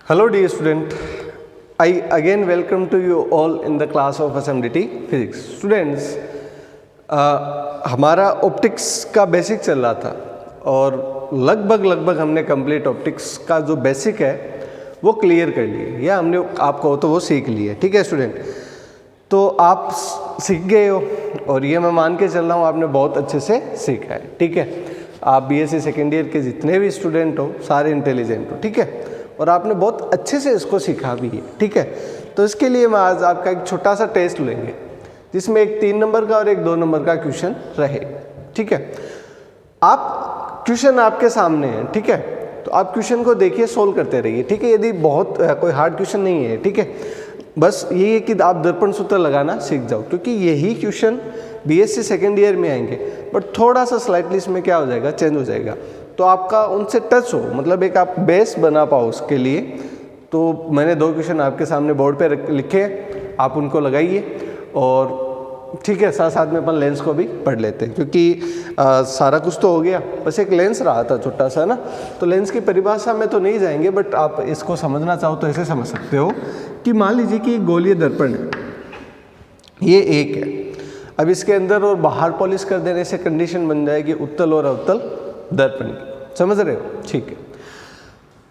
Hello dear student, I again welcome to you all in the class of SMDT Physics. Students, हमारा optics का basic चल रहा था और लगभग हमने कंप्लीट ऑप्टिक्स का जो बेसिक है वो क्लियर कर लिए या हमने आपको तो वो सीख लिया। ठीक है स्टूडेंट, तो आप सीख गए हो और ये मैं मान के चल रहा हूँ आपने बहुत अच्छे से सीखा है। ठीक है, आप बीएससी सेकेंड ईयर के जितने भी स्टूडेंट हो सारे इंटेलिजेंट हो। ठीक है, और आपने बहुत अच्छे से इसको सीखा भी है। ठीक है, तो इसके लिए मैं आज आपका एक छोटा सा टेस्ट लेंगे जिसमें एक 3 नंबर का और एक 2 नंबर का क्वेश्चन रहे। ठीक है, आप क्वेश्चन आपके सामने है। ठीक है, तो आप क्वेश्चन को देखिए, सोल्व करते रहिए। ठीक है, यदि बहुत कोई हार्ड क्वेश्चन नहीं है। ठीक है, बस यही है कि आप दर्पण सूत्र लगाना सीख जाओ, क्योंकि यही क्वेश्चन बीएससी सेकेंड ईयर में आएंगे, बट थोड़ा सा स्लाइटली इसमें क्या हो जाएगा, चेंज हो जाएगा। तो आपका उनसे टच हो, मतलब एक आप बेस बना पाओ उसके लिए। तो मैंने 2 क्वेश्चन आपके सामने बोर्ड पे लिखे, आप उनको लगाइए और ठीक है, साथ साथ में अपन लेंस को भी पढ़ लेते हैं, क्योंकि सारा कुछ तो हो गया, बस एक लेंस रहा था छोटा सा ना। तो लेंस की परिभाषा में तो नहीं जाएंगे, बट आप इसको समझना चाहो तो ऐसे समझ सकते हो कि मान लीजिए कि एक गोलीय दर्पण है, ये एक है। अब इसके अंदर और बाहर पॉलिश कर देने से कंडीशन बन जाएगी उत्तल और अवतल दर्पण की। समझ रहे हो? ठीक है,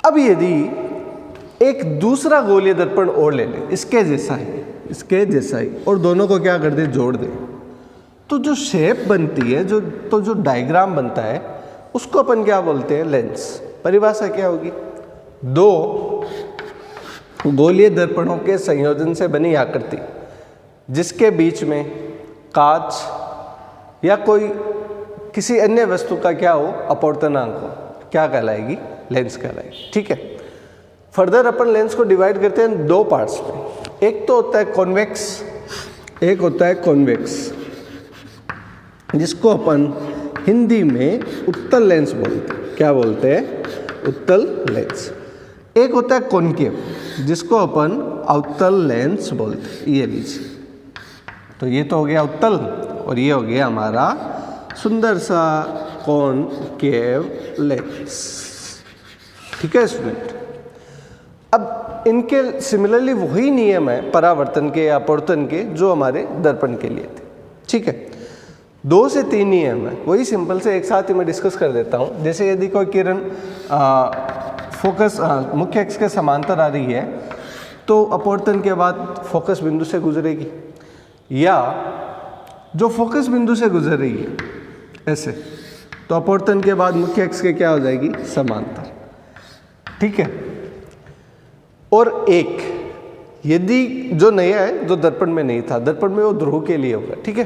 अब यदि एक दूसरा गोलीय दर्पण और ले ले, इसके जैसा ही, और दोनों को क्या कर दे, जोड़ दे, तो जो शेप बनती है, जो डायग्राम बनता है, उसको अपन क्या बोलते हैं, लेंस। परिभाषा क्या होगी, 2 गोलीय दर्पणों के संयोजन से बनी आकृति जिसके बीच में कांच या कोई किसी अन्य वस्तु का क्या हो, अपवर्तनांक हो, क्या कहलाएगी, लेंस कहलाएगी। ठीक है, फर्दर अपन लेंस को डिवाइड करते हैं 2 पार्ट्स में। एक तो होता है कॉन्वेक्स, एक होता है कॉन्वेक्स, जिसको अपन हिंदी में उत्तल लेंस बोलते हैं। क्या बोलते हैं, उत्तल लेंस। एक होता है कॉनकेव, जिसको अपन अवतल लेंस बोलते हैं। ये लीजिए, तो ये तो हो गया उत्तल और ये हो गया हमारा सुंदर सा कॉनकेव लेंस। ठीक है स्टूडेंट, अब इनके सिमिलरली वही नियम है परावर्तन के या अपवर्तन के जो हमारे दर्पण के लिए थे। ठीक है, 2 से 3 नियम है, वही सिंपल से एक साथ ही मैं डिस्कस कर देता हूँ। जैसे यदि कोई किरण फोकस मुख्य अक्ष के समांतर आ रही है तो अपवर्तन के बाद फोकस बिंदु से गुजरेगी, या जो फोकस बिंदु से गुजर रही है ऐसे, तो अपवर्तन के बाद मुख्य अक्ष के क्या हो जाएगी, समांतर। ठीक है, और एक यदि जो नया है, जो दर्पण में नहीं था, दर्पण में वो ध्रुव के लिए होगा। ठीक है,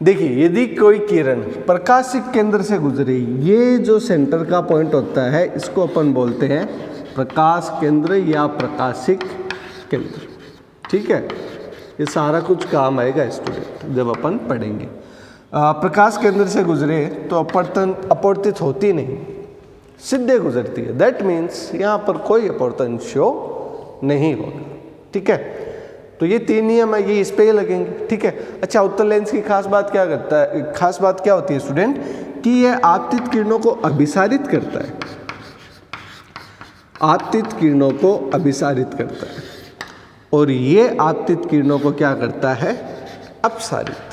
देखिए यदि कोई किरण प्रकाशिक केंद्र से गुजरी, ये जो सेंटर का पॉइंट होता है इसको अपन बोलते हैं प्रकाश केंद्र या प्रकाशिक केंद्र। ठीक है, ये सारा कुछ काम आएगा स्टूडेंट जब अपन पढ़ेंगे। प्रकाश केंद्र से गुजरे तो अपवर्तित होती नहीं, सीधे गुजरती है। दैट मीन्स यहाँ पर कोई अपवर्तन शो नहीं होगा। ठीक है, तो ये 3 नियम है, ये इस पे ही लगेंगे। ठीक है, अच्छा, उत्तल लेंस की खास बात क्या करता है, खास बात क्या होती है स्टूडेंट, कि ये आपतित किरणों को अभिसारित करता है, आपतित किरणों को अभिसारित करता है, और ये आपतित किरणों को क्या करता है, अपसारित।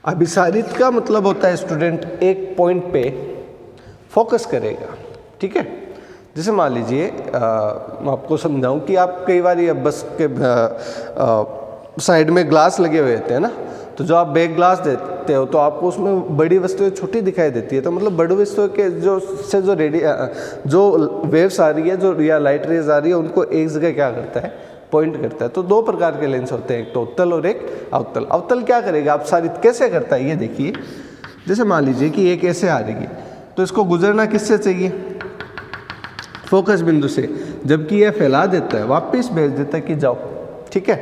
अभिसारित का मतलब होता है स्टूडेंट एक पॉइंट पे फोकस करेगा। ठीक है, जैसे मान लीजिए मैं आपको समझाऊं कि आप कई बार ये बस के साइड में ग्लास लगे हुए होते हैं ना, तो जो आप बैक ग्लास देते हो तो आपको उसमें बड़ी वस्तुएं छोटी दिखाई देती है। तो मतलब बड़ी वस्तुओं के जो वेव्स आ रही है, जो या लाइट रेज आ रही है, उनको एक जगह क्या करता है, पॉइंट करता है। तो 2 प्रकार के लेंस होते हैं, एक तो उत्तल और एक अवतल। अवतल क्या करेगा, अपसारित कैसे करता है, ये देखिए। जैसे मान लीजिए कि एक ऐसे आ रही है, तो इसको गुजरना किससे चाहिए, फोकस बिंदु से, जबकि यह फैला देता है, वापस भेज देता है कि जाओ। ठीक है,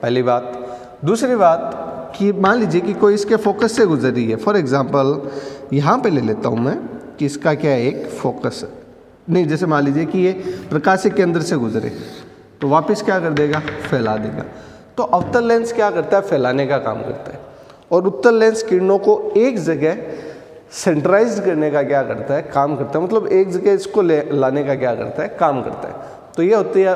पहली बात। दूसरी बात कि मान लीजिए कि कोई इसके फोकस से गुजर रही है। फॉर एग्जांपल यहाँ पे ले लेता हूँ मैं कि इसका क्या है, एक फोकस है, नहीं, जैसे मान लीजिए कि ये प्रकाशिक केंद्र से गुजरे तो वापस क्या कर देगा, फैला देगा। तो अवतल लेंस क्या करता है, फैलाने का काम करता है, और उत्तल लेंस किरणों को एक जगह सेंट्राइज करने का क्या करता है, काम करता है, मतलब एक जगह इसको लाने का क्या करता है, काम करता है। तो ये होती है,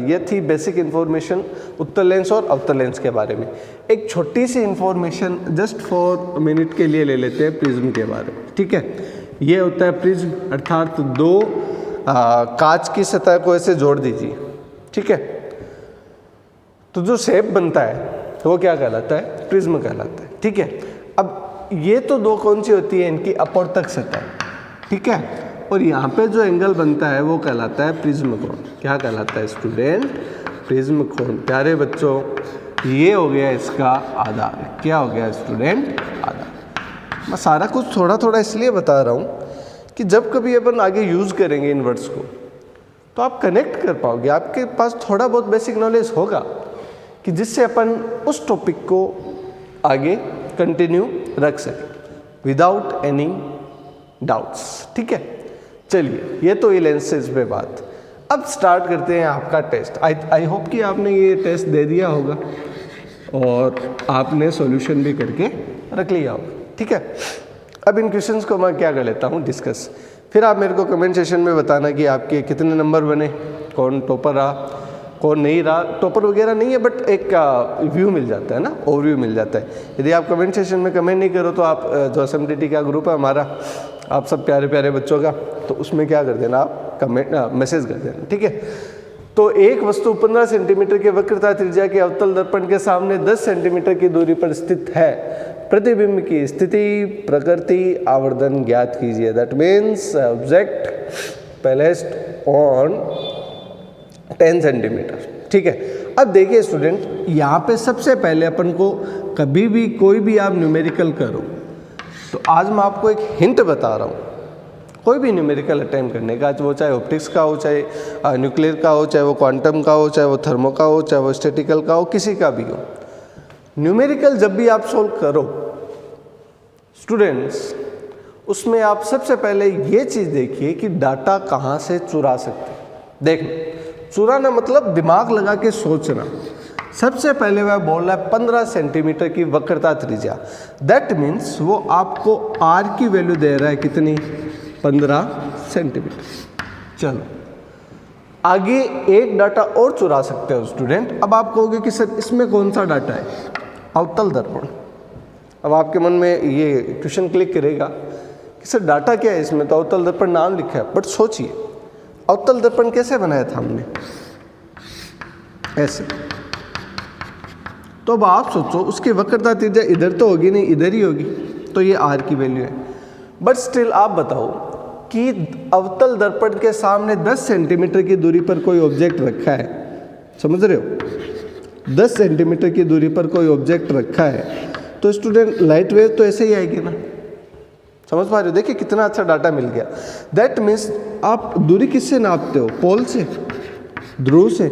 ये थी बेसिक इन्फॉर्मेशन उत्तल लेंस और अवतल लेंस के बारे में। एक छोटी सी इन्फॉर्मेशन जस्ट फॉर मिनट के लिए ले लेते हैं प्रिज्म के बारे में, ठीक है। ये होता है प्रिज्म, अर्थात दो कांच की सतह को ऐसे जोड़ दीजिए, ठीक है। तो जो शेप बनता है वो क्या कहलाता है, प्रिज्म कहलाता है, ठीक है। अब ये तो दो कौन सी होती है, इनकी अपवर्तक सतह, ठीक है। और यहाँ पे जो एंगल बनता है वो कहलाता है प्रिज्म कोण। क्या कहलाता है स्टूडेंट, प्रिज्म कोण। प्यारे बच्चों, ये हो गया इसका आधार। क्या हो गया स्टूडेंट, आधार। मैं सारा कुछ थोड़ा थोड़ा इसलिए बता रहा हूँ कि जब कभी अपन आगे यूज़ करेंगे इन वर्ड्स को तो आप कनेक्ट कर पाओगे, आपके पास थोड़ा बहुत बेसिक नॉलेज होगा कि जिससे अपन उस टॉपिक को आगे कंटिन्यू रख सकें विदाउट एनी डाउट्स, ठीक है। चलिए, ये तो ये लेंसेज पे बात। अब स्टार्ट करते हैं आपका टेस्ट। आई होप कि आपने ये टेस्ट दे दिया होगा और आपने सॉल्यूशन भी करके रख लिया होगा, ठीक है। अब इन क्वेश्चंस को मैं क्या कर लेता हूँ डिस्कस, फिर आप मेरे को कमेंट सेशन में बताना कि आपके कितने नंबर बने, कौन टॉपर रहा, कौन नहीं रहा। टॉपर वगैरह नहीं है, बट एक व्यू मिल जाता है ना, ओवरव्यू मिल जाता है। यदि आप कमेंट सेशन में कमेंट नहीं करो तो आप जो SMTT का ग्रुप है हमारा, आप सब प्यारे प्यारे बच्चों का, तो उसमें क्या कर देना, आप कमेंट मैसेज कर देना, ठीक है। तो एक वस्तु 15 सेंटीमीटर के वक्रता त्रिज्या के अवतल दर्पण के सामने 10 सेंटीमीटर की दूरी पर स्थित है। प्रतिबिंब की स्थिति, प्रकृति, आवर्धन ज्ञात कीजिए। That means object placed on 10 centimetre, ठीक है। अब देखिए स्टूडेंट, यहाँ पे सबसे पहले अपन को कभी भी कोई भी आप न्यूमेरिकल करो तो आज मैं आपको एक हिंट बता रहा हूँ। कोई भी न्यूमेरिकल अटेम्प्ट करने का, वो चाहे ऑप्टिक्स का हो, चाहे न्यूक्लियर का हो, चाहे वो क्वांटम का हो, चाहे वो थर्मो का हो, चाहे वो स्टैटिकल का हो, किसी का भी हो, न्यूमेरिकल जब भी आप सोल्व करो स्टूडेंट्स, उसमें आप सबसे पहले ये चीज़ देखिए कि डाटा कहाँ से चुरा सकते हैं। देखना, चुराना मतलब दिमाग लगा के सोचना। सबसे पहले वह बोल रहा है 15 सेंटीमीटर की वक्रता त्रिज्या। दैट मीन्स वो आपको आर की वैल्यू दे रहा है कितनी, 15 सेंटीमीटर। चलो आगे एक डाटा और चुरा सकते हो स्टूडेंट। अब आप कहोगे कि सर इसमें कौन सा डाटा है, अवतल दर्पण। अब आपके मन में ये क्वेश्चन क्लिक करेगा कि सर डाटा क्या है इसमें, तो अवतल दर्पण नाम लिखा है। बट सोचिए, अवतल दर्पण कैसे बनाया था हमने, ऐसे। तो अब आप सोचो उसकी वक्रता त्रिज्या इधर तो होगी नहीं, इधर ही होगी, तो ये आर की वैल्यू है। बट स्टिल आप बताओ कि अवतल दर्पण के सामने 10 सेंटीमीटर की दूरी पर कोई ऑब्जेक्ट रखा है, समझ रहे हो, 10 सेंटीमीटर की दूरी पर कोई ऑब्जेक्ट रखा है, तो स्टूडेंट लाइट वेव तो ऐसे ही आएगी ना, समझ पा रहे हो। देखिए कितना अच्छा डाटा मिल गया। दैट मीन्स आप दूरी किससे नापते हो, पोल से, ध्रुव से,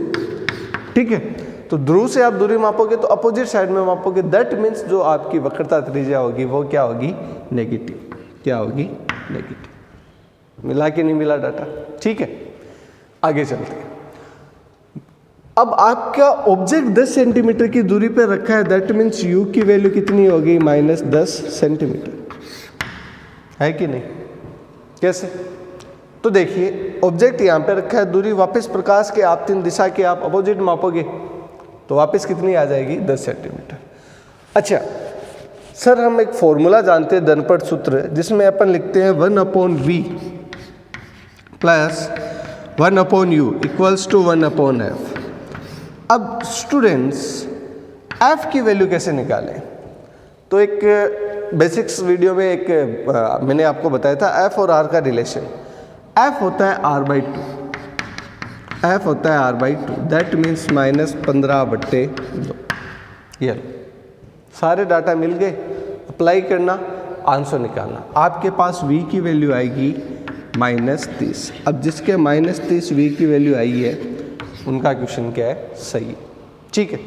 ठीक है। तो ध्रुव से आप दूरी मापोगे तो अपोजिट साइड में मापोगे। दैट मीन्स जो आपकी वक्रता त्रिज्या होगी वो क्या होगी, नेगेटिव। क्या होगी, नेगेटिव। मिला कि नहीं मिला डाटा, ठीक है। आगे चलते हैं। अब आपका ऑब्जेक्ट 10 सेंटीमीटर की दूरी पर रखा है। दैट मीन्स यू की वैल्यू कितनी होगी, -10 सेंटीमीटर, है कि नहीं। कैसे, तो देखिए ऑब्जेक्ट यहाँ पे रखा है, दूरी वापस प्रकाश के आप 3 दिशा के आप अपोजिट मापोगे तो वापस कितनी आ जाएगी, 10 सेंटीमीटर। अच्छा सर, हम एक फॉर्मूला जानते हैं दर्पण सूत्र, जिसमें अपन लिखते हैं 1/v plus 1/u equals to 1/f। अब स्टूडेंट्स f की वैल्यू कैसे निकालें, तो एक बेसिक्स वीडियो में एक मैंने आपको बताया था f और r का रिलेशन। f होता है r/2, f होता है r/2, दैट मीन्स -15/2। ये सारे डाटा मिल गए, अप्लाई करना, आंसर निकालना। आपके पास v की वैल्यू आएगी -30। अब जिसके -30 v की वैल्यू आई है उनका क्वेश्चन क्या है, सही है, ठीक है।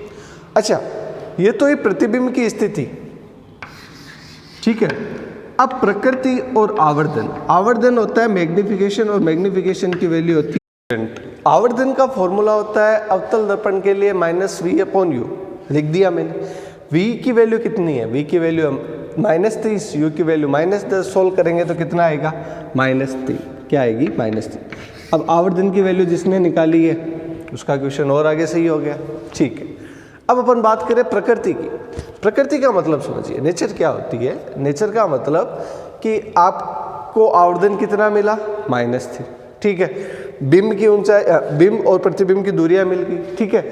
अच्छा, ये तो ये प्रतिबिंब की स्थिति, ठीक है। अब प्रकृति और आवर्धन, आवर्धन होता है मैग्निफिकेशन और मैग्निफिकेशन की वैल्यू होती है। आवर्धन का फॉर्मूला होता है अवतल दर्पण के लिए -v/u, लिख दिया मैंने। v की वैल्यू कितनी है, v की वैल्यू -30, u की वैल्यू -10 सोल्व करेंगे तो कितना आएगा -3, क्या आएगी -3। अब आवर्धन की वैल्यू जिसने निकाली है उसका क्वेश्चन और आगे सही हो गया, ठीक है। अब अपन बात करें प्रकृति की। प्रकृति का मतलब समझिए, नेचर क्या होती है। नेचर का मतलब कि आपको आवर्धन कितना मिला -3, ठीक है। बिंब की ऊंचाई, बिंब और प्रतिबिंब की दूरियां मिल गई, ठीक है।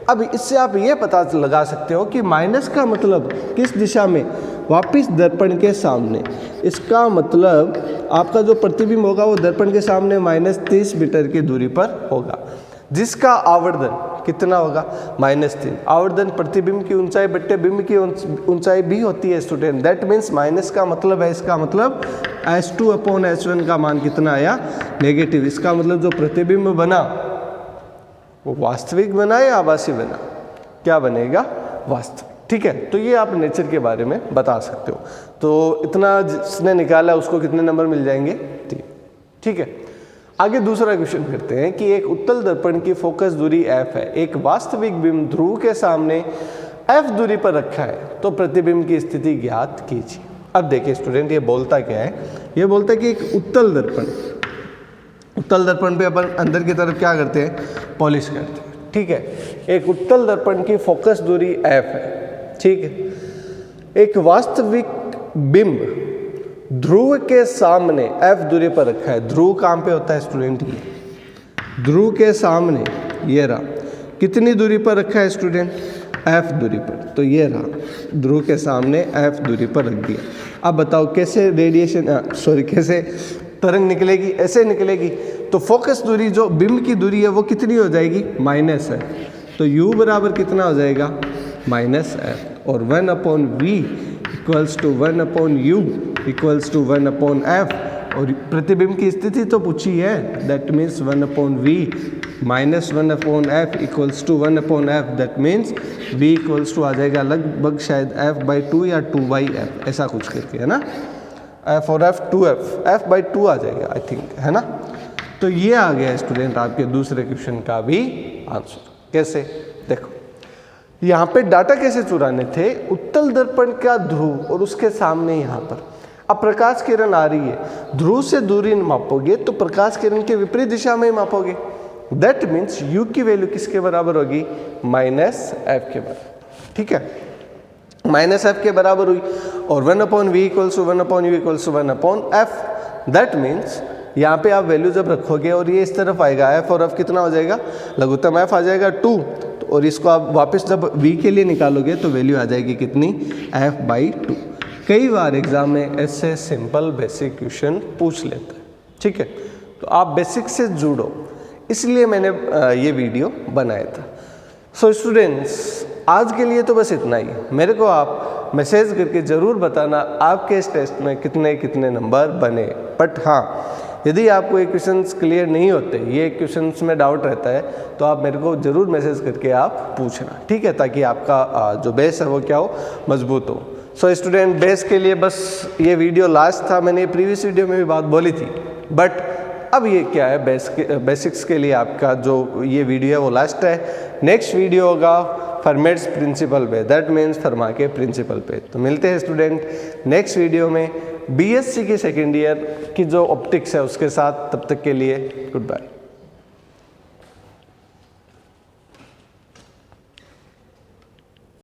अब इससे आप ये पता लगा सकते हो कि माइनस का मतलब किस दिशा में, वापिस दर्पण के सामने। इसका मतलब आपका जो प्रतिबिंब होगा वो दर्पण के सामने -30 मीटर की दूरी पर होगा, जिसका आवर्धन कितना होगा -3। आवर्धन प्रतिबिंब की ऊंचाई बट्टे बिंब की ऊंचाई भी होती है स्टूडेंट। दैट मीन्स माइनस का मतलब है, इसका मतलब S2/S1 का मान कितना आया, नेगेटिव। इसका मतलब जो प्रतिबिंब बना वो वास्तविक बना या आभासी बना, क्या बनेगा, वास्तविक, ठीक है। तो ये आप नेचर के बारे में बता सकते हो। तो इतना जिसने निकाला उसको कितने नंबर मिल जाएंगे, 3, ठीक है। आगे दूसरा क्वेश्चन करते हैं कि एक उत्तल दर्पण की फोकस दूरी f है, एक वास्तविक बिंब ध्रुव के सामने f दूरी पर रखा है, तो प्रतिबिंब की स्थिति ज्ञात कीजिए। अब देखिए स्टूडेंट, ये बोलता क्या है, ये बोलता है कि एक उत्तल दर्पण पे अपन अंदर की तरफ क्या करते हैं, पॉलिश करते हैं, ठीक है। एक उत्तल दर्पण की फोकस दूरी f है, ठीक है। एक वास्तविक बिंब ध्रुव के सामने f दूरी पर रखा है। ध्रुव कहाँ पे होता है स्टूडेंट, ये ध्रुव के सामने, ये रहा, कितनी दूरी पर रखा है स्टूडेंट, f दूरी पर। तो ये रहा, ध्रुव के सामने f दूरी पर रख दिया। अब बताओ कैसे कैसे तरंग निकलेगी, ऐसे निकलेगी। तो फोकस दूरी जो बिंब की दूरी है वो कितनी हो जाएगी, माइनस है। तो u बराबर कितना हो जाएगा, -f, और 1/v equals to 1/u equals to 1/f, और प्रतिबिंब की स्थिति तो पूछी है, that means 1/v minus 1/f equals to 1/f। That means v equals to आ जाएगा लगभग शायद f/2 या 2/f, ऐसा कुछ करके, है ना, f और f 2f/2 आ जाएगा आई थिंक, है ना। तो ये आ गया स्टूडेंट आपके दूसरे क्वेश्चन का भी आंसर। कैसे, देखो यहाँ पे डाटा कैसे चुराने थे, उत्तल दर्पण का ध्रुव और उसके सामने यहाँ पर अब प्रकाश किरण आ रही है, ध्रुव से दूरी मापोगे तो प्रकाश किरण के विपरीत दिशा में मापोगे। दैट मीन्स u की वैल्यू किसके बराबर होगी, -f के बराबर, ठीक है। -f के बराबर हुई, और 1/v equals to 1/u equals to 1/f। That means यहाँ पे आप वैल्यू जब रखोगे और ये इस तरफ आएगा, f और f कितना हो जाएगा, लघुत्तम f आ जाएगा 2, और इसको आप वापस जब v के लिए निकालोगे तो वैल्यू आ जाएगी कितनी, f/2। कई बार एग्जाम में ऐसे सिंपल बेसिक क्वेश्चन पूछ लेते हैं, ठीक है। तो आप बेसिक से जुड़ो, इसलिए मैंने ये वीडियो बनाया था। सो स्टूडेंट्स, आज के लिए तो बस इतना ही। मेरे को आप मैसेज करके ज़रूर बताना आपके इस टेस्ट में कितने कितने नंबर बने। बट हाँ, यदि आपको ये क्वेश्चंस क्लियर नहीं होते, ये क्वेश्चंस में डाउट रहता है, तो आप मेरे को ज़रूर मैसेज करके आप पूछना, ठीक है, ताकि आपका जो बेस है वो क्या हो, मजबूत हो। सो स्टूडेंट, बेस के लिए बस ये वीडियो लास्ट था, मैंने प्रीवियस वीडियो में भी बात बोली थी, बट अब ये क्या है, बेसिक्स के लिए आपका जो ये वीडियो है वो लास्ट है। नेक्स्ट वीडियो होगा फर्मेट्स प्रिंसिपल पे, दैट मीन्स फर्मा के प्रिंसिपल पे। तो मिलते हैं स्टूडेंट नेक्स्ट वीडियो में बीएससी की सेकेंड ईयर की जो ऑप्टिक्स है उसके साथ। तब तक के लिए गुड बाय।